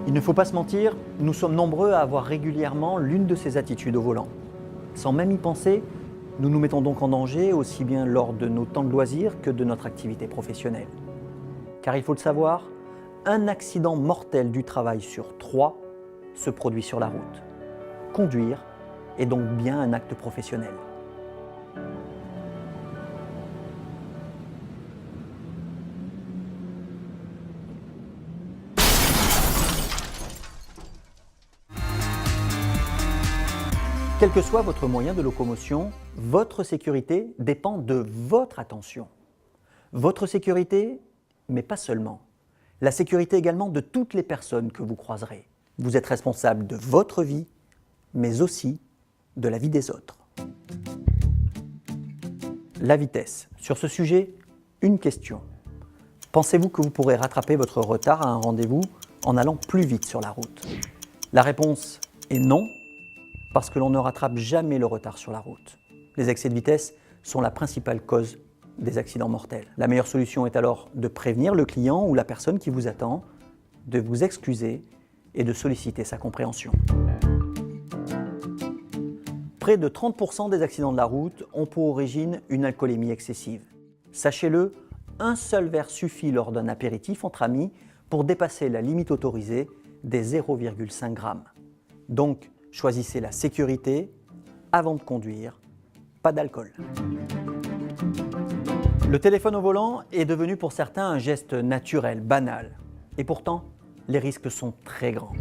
Il ne faut pas se mentir, nous sommes nombreux à avoir régulièrement l'une de ces attitudes au volant. Sans même y penser, nous nous mettons donc en danger aussi bien lors de nos temps de loisirs que de notre activité professionnelle. Car il faut le savoir, un accident mortel du travail sur 3 se produit sur la route. Conduire est donc bien un acte professionnel. Quel que soit votre moyen de locomotion, votre sécurité dépend de votre attention. Votre sécurité, mais pas seulement. La sécurité également de toutes les personnes que vous croiserez. Vous êtes responsable de votre vie, mais aussi de la vie des autres. La vitesse. Sur ce sujet, une question. Pensez-vous que vous pourrez rattraper votre retard à un rendez-vous en allant plus vite sur la route? La réponse est non, parce que l'on ne rattrape jamais le retard sur la route. Les excès de vitesse sont la principale cause des accidents mortels. La meilleure solution est alors de prévenir le client ou la personne qui vous attend, de vous excuser et de solliciter sa compréhension. Près de 30% des accidents de la route ont pour origine une alcoolémie excessive. Sachez-le, un seul verre suffit lors d'un apéritif entre amis pour dépasser la limite autorisée des 0,5 g. Donc, choisissez la sécurité avant de conduire, pas d'alcool. Le téléphone au volant est devenu pour certains un geste naturel, banal. Et pourtant, les risques sont très grands.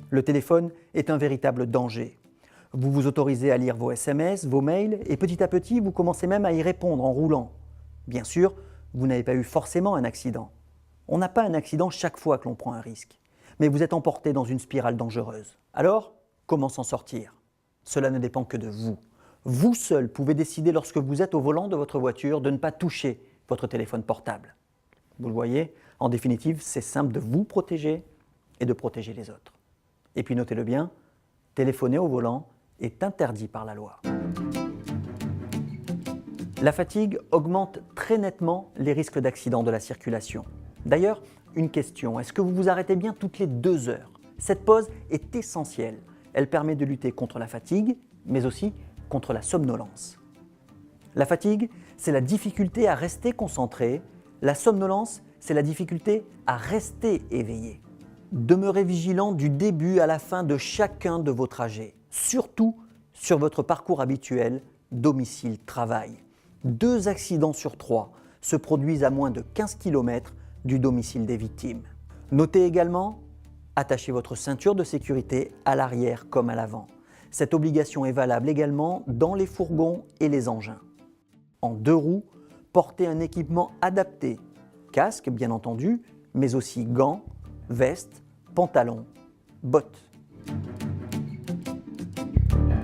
Le téléphone est un véritable danger. Vous vous autorisez à lire vos SMS, vos mails, et petit à petit, vous commencez même à y répondre en roulant. Bien sûr, vous n'avez pas eu forcément un accident. On n'a pas un accident chaque fois que l'on prend un risque, mais vous êtes emporté dans une spirale dangereuse. Alors, comment s'en sortir? Cela ne dépend que de vous. Vous seul pouvez décider lorsque vous êtes au volant de votre voiture de ne pas toucher votre téléphone portable. Vous le voyez, en définitive, c'est simple de vous protéger et de protéger les autres. Et puis notez-le bien, téléphoner au volant est interdit par la loi. La fatigue augmente très nettement les risques d'accident de la circulation. D'ailleurs, une question, est-ce que vous vous arrêtez bien toutes les 2 heures? Cette pause est essentielle. Elle permet de lutter contre la fatigue, mais aussi contre la somnolence. La fatigue, c'est la difficulté à rester concentré. La somnolence, c'est la difficulté à rester éveillé. Demeurez vigilant du début à la fin de chacun de vos trajets, surtout sur votre parcours habituel, domicile-travail. 2 accidents sur 3 se produisent à moins de 15 km du domicile des victimes. Notez également, attachez votre ceinture de sécurité à l'arrière comme à l'avant. Cette obligation est valable également dans les fourgons et les engins. En 2 roues, portez un équipement adapté, casque bien entendu, mais aussi gants, vestes, pantalons, bottes.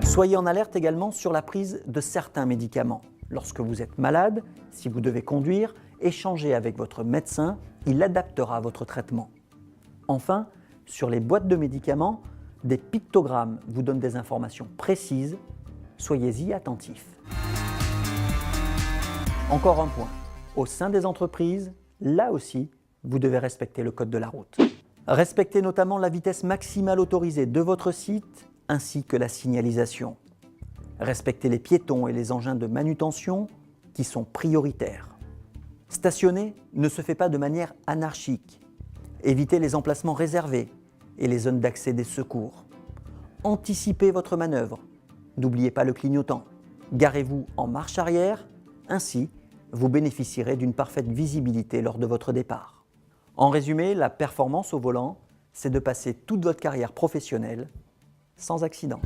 Soyez en alerte également sur la prise de certains médicaments. Lorsque vous êtes malade, si vous devez conduire, échangez avec votre médecin, il adaptera votre traitement. Enfin, sur les boîtes de médicaments, des pictogrammes vous donnent des informations précises, soyez-y attentifs. Encore un point, au sein des entreprises, là aussi, vous devez respecter le code de la route. Respectez notamment la vitesse maximale autorisée de votre site ainsi que la signalisation. Respectez les piétons et les engins de manutention qui sont prioritaires. Stationner ne se fait pas de manière anarchique. Évitez les emplacements réservés et les zones d'accès des secours. Anticipez votre manœuvre. N'oubliez pas le clignotant. Garez-vous en marche arrière. Ainsi, vous bénéficierez d'une parfaite visibilité lors de votre départ. En résumé, la performance au volant, c'est de passer toute votre carrière professionnelle sans accident.